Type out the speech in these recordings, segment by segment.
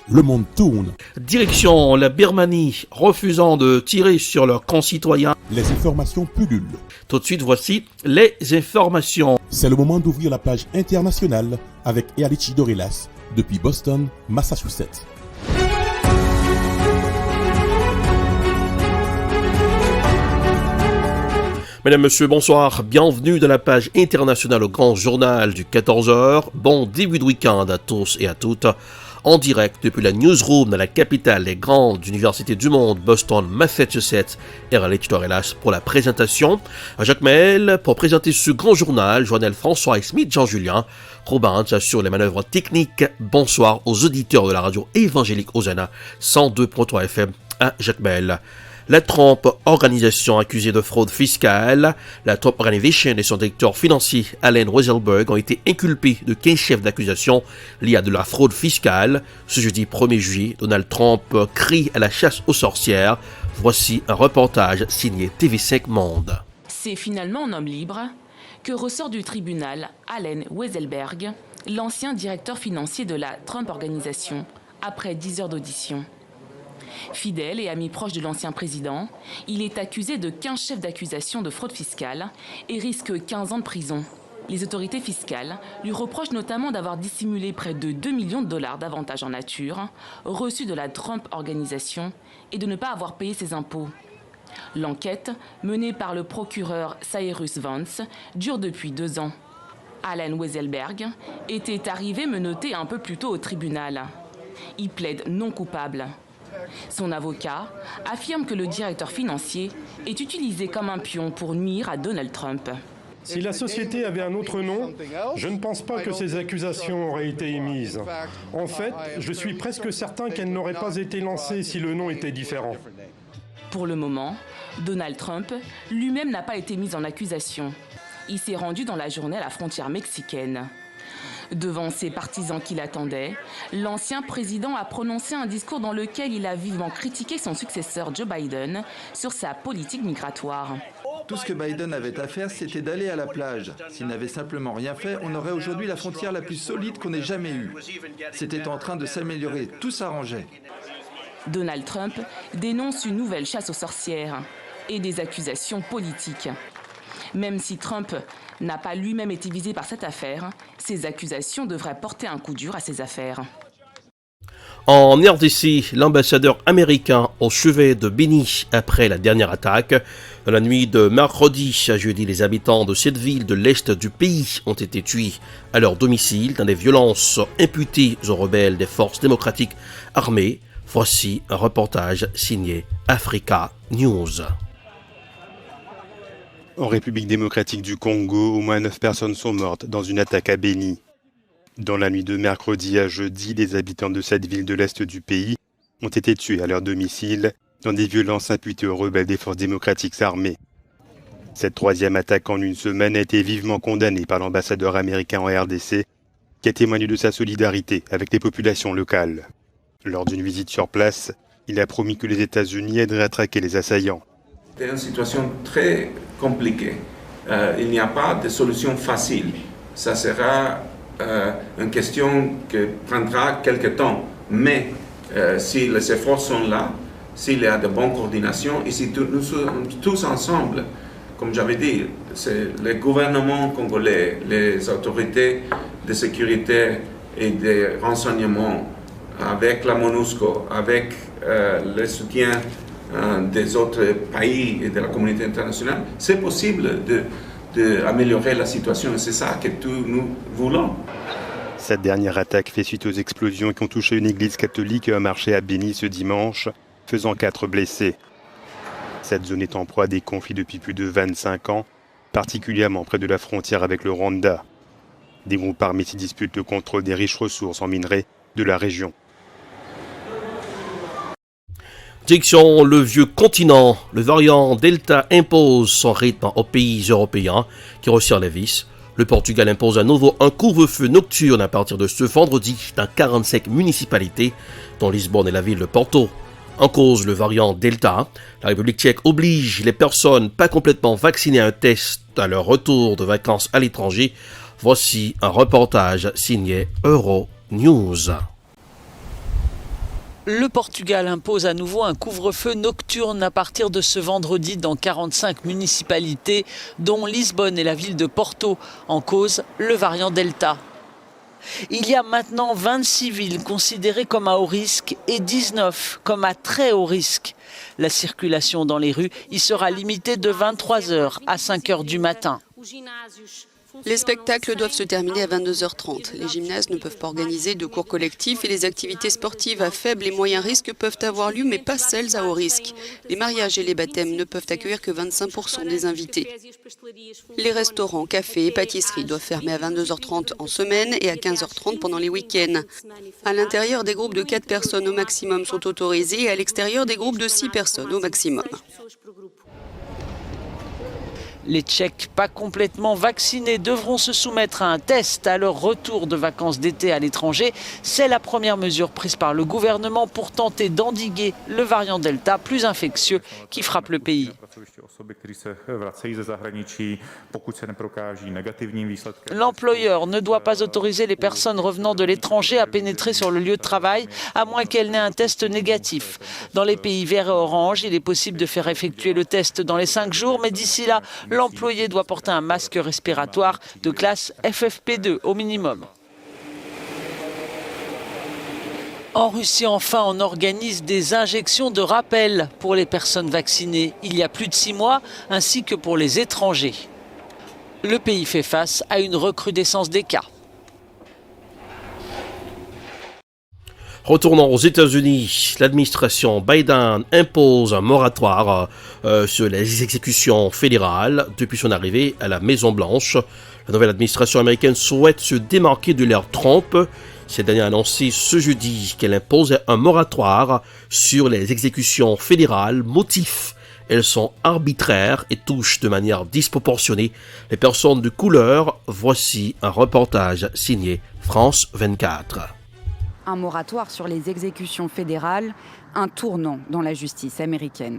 le monde tourne. Direction la Birmanie, refusant de tirer sur leurs concitoyens. Les informations pullulent. Tout de suite, voici les informations. C'est le moment d'ouvrir la page internationale avec Ealichi Dorelas depuis Boston, Massachusetts. Mesdames, Messieurs, bonsoir. Bienvenue dans la page internationale au grand journal du 14h. Bon début de week-end à tous et à toutes. En direct depuis la newsroom dans la capitale des grandes universités du monde, Boston, Massachusetts, Ealichi Dorelas pour la présentation. Jacques Mel pour présenter ce grand journal, Joannel François et Smith Jean-Julien. Robin assure les manœuvres techniques. Bonsoir aux auditeurs de la radio évangélique Hosanna 102.3 FM à Jacques Mel. La Trump Organisation accusée de fraude fiscale, la Trump Organization et son directeur financier Allen Weisselberg ont été inculpés de 15 chefs d'accusation liés à de la fraude fiscale. Ce jeudi 1er juillet, Donald Trump crie à la chasse aux sorcières. Voici un reportage signé TV5 Monde. C'est finalement un homme libre que ressort du tribunal Allen Weisselberg, l'ancien directeur financier de la Trump Organization, après 10 heures d'audition. Fidèle et ami proche de l'ancien président, il est accusé de 15 chefs d'accusation de fraude fiscale et risque 15 ans de prison. Les autorités fiscales lui reprochent notamment d'avoir dissimulé près de 2 millions de dollars d'avantages en nature reçus de la Trump Organisation et de ne pas avoir payé ses impôts. L'enquête, menée par le procureur Cyrus Vance, dure depuis 2 ans. Allen Weisselberg était arrivé menotté un peu plus tôt au tribunal. Il plaide non coupable. Son avocat affirme que le directeur financier est utilisé comme un pion pour nuire à Donald Trump. Si la société avait un autre nom, je ne pense pas que ces accusations auraient été émises. En fait, je suis presque certain qu'elles n'auraient pas été lancées si le nom était différent. Pour le moment, Donald Trump lui-même n'a pas été mis en accusation. Il s'est rendu dans la journée à la frontière mexicaine. Devant ses partisans qui l'attendaient, l'ancien président a prononcé un discours dans lequel il a vivement critiqué son successeur Joe Biden sur sa politique migratoire. Tout ce que Biden avait à faire, c'était d'aller à la plage. S'il n'avait simplement rien fait, on aurait aujourd'hui la frontière la plus solide qu'on ait jamais eue. C'était en train de s'améliorer, tout s'arrangeait. Donald Trump dénonce une nouvelle chasse aux sorcières et des accusations politiques. Même si Trump n'a pas lui-même été visé par cette affaire, ces accusations devraient porter un coup dur à ses affaires. En RDC, l'ambassadeur américain au chevet de Béni après la dernière attaque. Dans la nuit de mercredi à jeudi, les habitants de cette ville de l'est du pays ont été tués à leur domicile dans des violences imputées aux rebelles des forces démocratiques armées. Voici un reportage signé Africa News. En République démocratique du Congo, au moins 9 personnes sont mortes dans une attaque à Béni. Dans la nuit de mercredi à jeudi, les habitants de cette ville de l'est du pays ont été tués à leur domicile dans des violences imputées aux rebelles des forces démocratiques armées. Cette troisième attaque en une semaine a été vivement condamnée par l'ambassadeur américain en RDC, qui a témoigné de sa solidarité avec les populations locales. Lors d'une visite sur place, il a promis que les États-Unis aideraient à traquer les assaillants. C'est une situation très compliquée. Il n'y a pas de solution facile. Ça sera une question qui prendra quelque temps. Mais si les efforts sont là, s'il y a de bonnes coordinations, et si nous sommes tous ensemble, comme j'avais dit, c'est le gouvernement congolais, les autorités de sécurité et de renseignement, avec la MONUSCO, avec le soutien des autres pays et de la communauté internationale, c'est possible d'améliorer la situation et c'est ça que nous voulons. Cette dernière attaque fait suite aux explosions qui ont touché une église catholique et un marché à Béni ce dimanche, faisant 4 blessés. Cette zone est en proie à des conflits depuis plus de 25 ans, particulièrement près de la frontière avec le Rwanda. Des groupes armés s'y disputent le contrôle des riches ressources en minerais de la région. Direction le vieux continent, le variant Delta impose son rythme aux pays européens qui resserrent les vis. Le Portugal impose à nouveau un couvre-feu nocturne à partir de ce vendredi dans 45 municipalités, dont Lisbonne et la ville de Porto. En cause, le variant Delta. La République tchèque oblige les personnes pas complètement vaccinées à un test à leur retour de vacances à l'étranger. Voici un reportage signé Euronews. Le Portugal impose à nouveau un couvre-feu nocturne à partir de ce vendredi dans 45 municipalités, dont Lisbonne et la ville de Porto, en cause le variant Delta. Il y a maintenant 26 villes considérées comme à haut risque et 19 comme à très haut risque. La circulation dans les rues y sera limitée de 23h à 5h du matin. Les spectacles doivent se terminer à 22h30. Les gymnases ne peuvent pas organiser de cours collectifs et les activités sportives à faible et moyen risque peuvent avoir lieu, mais pas celles à haut risque. Les mariages et les baptêmes ne peuvent accueillir que 25% des invités. Les restaurants, cafés et pâtisseries doivent fermer à 22h30 en semaine et à 15h30 pendant les week-ends. À l'intérieur, des groupes de 4 personnes au maximum sont autorisés et à l'extérieur, des groupes de 6 personnes au maximum. Les Tchèques pas complètement vaccinés devront se soumettre à un test à leur retour de vacances d'été à l'étranger. C'est la première mesure prise par le gouvernement pour tenter d'endiguer le variant Delta plus infectieux qui frappe le pays. L'employeur ne doit pas autoriser les personnes revenant de l'étranger à pénétrer sur le lieu de travail, à moins qu'elles n'aient un test négatif. Dans les pays verts et orange, il est possible de faire effectuer le test dans les 5 jours, mais d'ici là, l'employé doit porter un masque respiratoire de classe FFP2 au minimum. En Russie, enfin, on organise des injections de rappel pour les personnes vaccinées il y a plus de 6 mois, ainsi que pour les étrangers. Le pays fait face à une recrudescence des cas. Retournons aux États-Unis, l'administration Biden impose un moratoire sur les exécutions fédérales depuis son arrivée à la Maison-Blanche. La nouvelle administration américaine souhaite se démarquer de l'ère Trump. Cette dernière a annoncé ce jeudi qu'elle imposait un moratoire sur les exécutions fédérales. Motif: elles sont arbitraires et touchent de manière disproportionnée les personnes de couleur. Voici un reportage signé France 24. Un moratoire sur les exécutions fédérales, un tournant dans la justice américaine.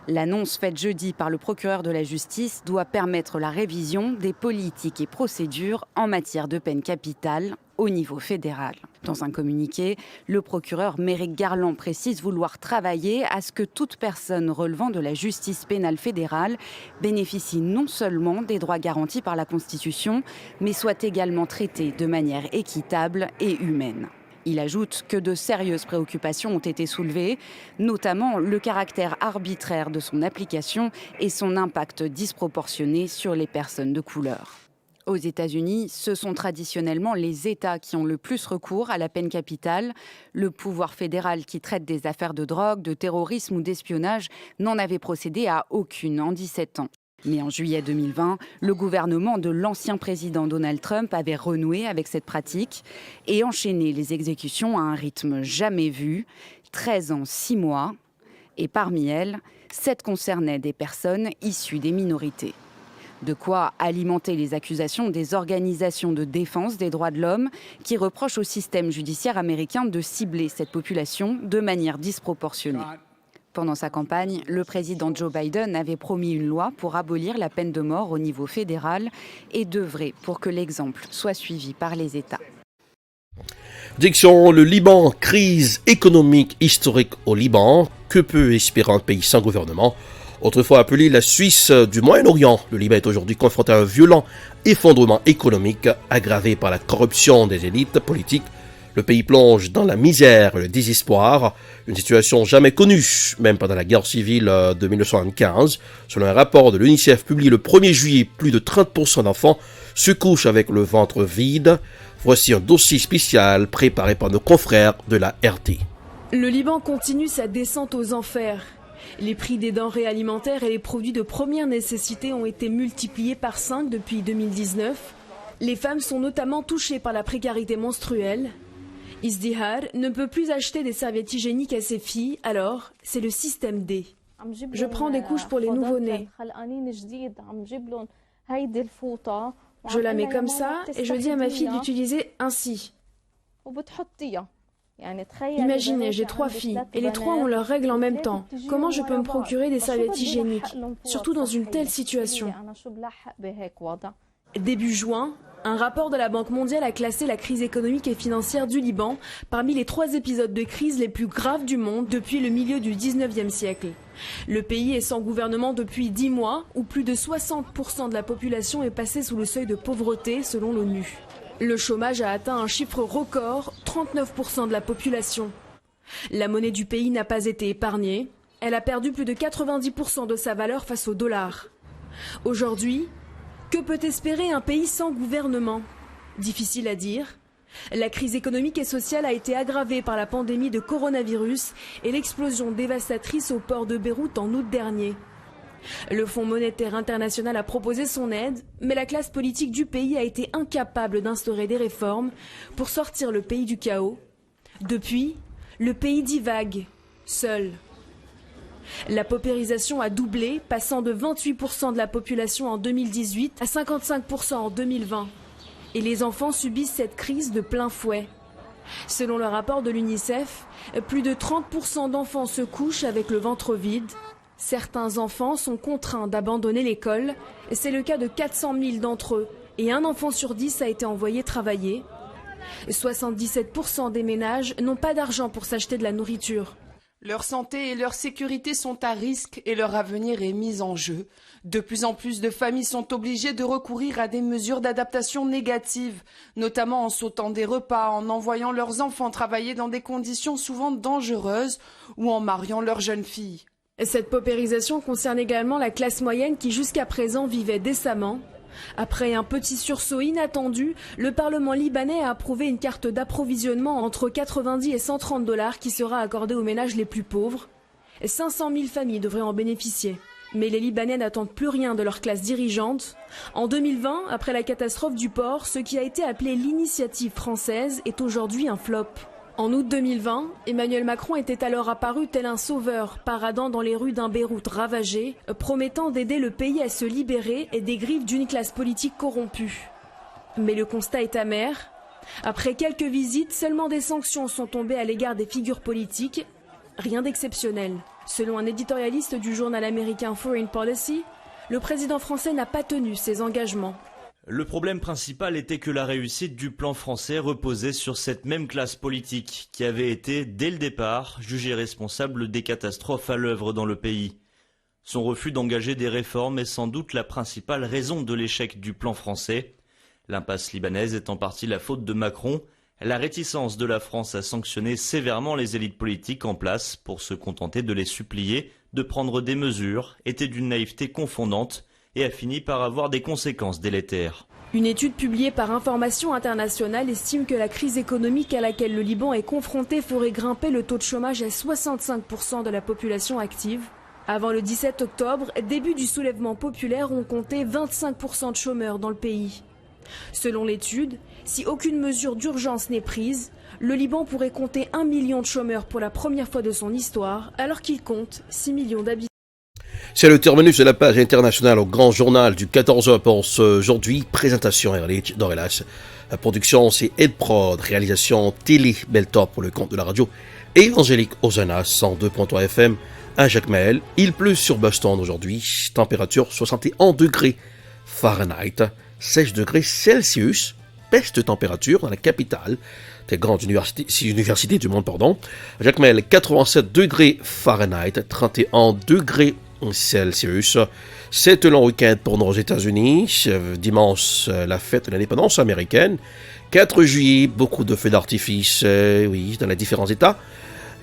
L'annonce faite jeudi par le procureur de la justice doit permettre la révision des politiques et procédures en matière de peine capitale au niveau fédéral. Dans un communiqué, le procureur Merrick Garland précise vouloir travailler à ce que toute personne relevant de la justice pénale fédérale bénéficie non seulement des droits garantis par la Constitution, mais soit également traitée de manière équitable et humaine. Il ajoute que de sérieuses préoccupations ont été soulevées, notamment le caractère arbitraire de son application et son impact disproportionné sur les personnes de couleur. Aux États-Unis, ce sont traditionnellement les États qui ont le plus recours à la peine capitale. Le pouvoir fédéral qui traite des affaires de drogue, de terrorisme ou d'espionnage n'en avait procédé à aucune en 17 ans. Mais en juillet 2020, le gouvernement de l'ancien président Donald Trump avait renoué avec cette pratique et enchaîné les exécutions à un rythme jamais vu, 13 ans, 6 mois. Et parmi elles, 7 concernaient des personnes issues des minorités. De quoi alimenter les accusations des organisations de défense des droits de l'homme qui reprochent au système judiciaire américain de cibler cette population de manière disproportionnée. Pendant sa campagne, le président Joe Biden avait promis une loi pour abolir la peine de mort au niveau fédéral et d'œuvrer pour que l'exemple soit suivi par les États. Direction le Liban, crise économique historique au Liban. Que peut espérer un pays sans gouvernement? Autrefois appelé la Suisse du Moyen-Orient, le Liban est aujourd'hui confronté à un violent effondrement économique aggravé par la corruption des élites politiques. Le pays plonge dans la misère et le désespoir, une situation jamais connue, même pendant la guerre civile de 1975. Selon un rapport de l'UNICEF publié le 1er juillet, plus de 30% d'enfants se couchent avec le ventre vide. Voici un dossier spécial préparé par nos confrères de la RT. Le Liban continue sa descente aux enfers. Les prix des denrées alimentaires et les produits de première nécessité ont été multipliés par 5 depuis 2019. Les femmes sont notamment touchées par la précarité menstruelle. Izdihar ne peut plus acheter des serviettes hygiéniques à ses filles, alors c'est le système D. Je prends des couches pour les nouveau-nés. Je la mets comme ça et je dis à ma fille d'utiliser ainsi. Imaginez, j'ai 3 filles et les 3 ont leurs règles en même temps. Comment je peux me procurer des serviettes hygiéniques, surtout dans une telle situation? Début juin, Un rapport de la Banque mondiale a classé la crise économique et financière du Liban parmi les 3 épisodes de crise les plus graves du monde depuis le milieu du 19e siècle. Le pays est sans gouvernement depuis 10 mois, où plus de 60% de la population est passée sous le seuil de pauvreté selon l'ONU. Le chômage a atteint un chiffre record, 39% de la population. La monnaie du pays n'a pas été épargnée. Elle a perdu plus de 90% de sa valeur face au dollar. Aujourd'hui, que peut espérer un pays sans gouvernement? Difficile à dire. La crise économique et sociale a été aggravée par la pandémie de coronavirus et l'explosion dévastatrice au port de Beyrouth en août dernier. Le Fonds monétaire international a proposé son aide, mais la classe politique du pays a été incapable d'instaurer des réformes pour sortir le pays du chaos. Depuis, le pays divague, seul. La paupérisation a doublé, passant de 28% de la population en 2018 à 55% en 2020. Et les enfants subissent cette crise de plein fouet. Selon le rapport de l'UNICEF, plus de 30% d'enfants se couchent avec le ventre vide. Certains enfants sont contraints d'abandonner l'école. C'est le cas de 400 000 d'entre eux. Et un enfant sur 10 a été envoyé travailler. 77% des ménages n'ont pas d'argent pour s'acheter de la nourriture. Leur santé et leur sécurité sont à risque et leur avenir est mis en jeu. De plus en plus de familles sont obligées de recourir à des mesures d'adaptation négatives, notamment en sautant des repas, en envoyant leurs enfants travailler dans des conditions souvent dangereuses ou en mariant leurs jeunes filles. Cette paupérisation concerne également la classe moyenne qui jusqu'à présent vivait décemment. Après un petit sursaut inattendu, le Parlement libanais a approuvé une carte d'approvisionnement entre 90 et 130 $ qui sera accordée aux ménages les plus pauvres. 500 000 familles devraient en bénéficier. Mais les Libanais n'attendent plus rien de leur classe dirigeante. En 2020, après la catastrophe du port, ce qui a été appelé l'initiative française est aujourd'hui un flop. En août 2020, Emmanuel Macron était alors apparu tel un sauveur, paradant dans les rues d'un Beyrouth ravagé, promettant d'aider le pays à se libérer des griffes d'une classe politique corrompue. Mais le constat est amer. Après quelques visites, seulement des sanctions sont tombées à l'égard des figures politiques. Rien d'exceptionnel. Selon un éditorialiste du journal américain Foreign Policy, le président français n'a pas tenu ses engagements. Le problème principal était que la réussite du plan français reposait sur cette même classe politique qui avait été, dès le départ, jugée responsable des catastrophes à l'œuvre dans le pays. Son refus d'engager des réformes est sans doute la principale raison de l'échec du plan français. L'impasse libanaise est en partie la faute de Macron. La réticence de la France à sanctionner sévèrement les élites politiques en place pour se contenter de les supplier de prendre des mesures était d'une naïveté confondante et a fini par avoir des conséquences délétères. Une étude publiée par Information Internationale estime que la crise économique à laquelle le Liban est confronté ferait grimper le taux de chômage à 65% de la population active. Avant le 17 octobre, début du soulèvement populaire, on comptait 25% de chômeurs dans le pays. Selon l'étude, si aucune mesure d'urgence n'est prise, le Liban pourrait compter 1 million de chômeurs pour la première fois de son histoire, alors qu'il compte 6 millions d'habitants. C'est le terminus de la page internationale au grand journal du 14h pour aujourd'hui. Présentation Erlich Dorelas. La production c'est Edprod. Réalisation Télé Beltop pour le compte de la radio Évangélique Hosanna 102.3 FM à Jacmel. Il pleut sur Boston aujourd'hui. Température 61 degrés Fahrenheit, 16 degrés Celsius. Peste température dans la capitale des grandes universités du monde, Jacmel 87 degrés Fahrenheit, 31 degrés Celsius. C'est un long week-end pour nos États-Unis. Dimanche, la fête de l'indépendance américaine. 4 juillet, beaucoup de feux d'artifice, oui, dans les différents États.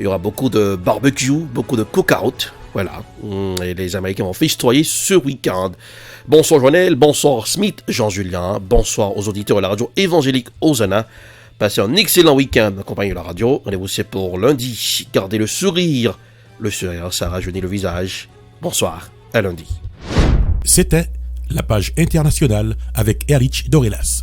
Il y aura beaucoup de barbecue, beaucoup de cook-out. Voilà. Et les Américains vont festoyer ce week-end. Bonsoir Joannel, bonsoir Smith, Jean-Julien. Bonsoir aux auditeurs de la radio Évangélique Hosanna. Passez un excellent week-end en compagnie de la radio. Rendez-vous c'est pour lundi. Gardez le sourire. Le sourire, ça rajeunit le visage. Bonsoir, à lundi. C'était la page internationale avec Erlich Dorelas.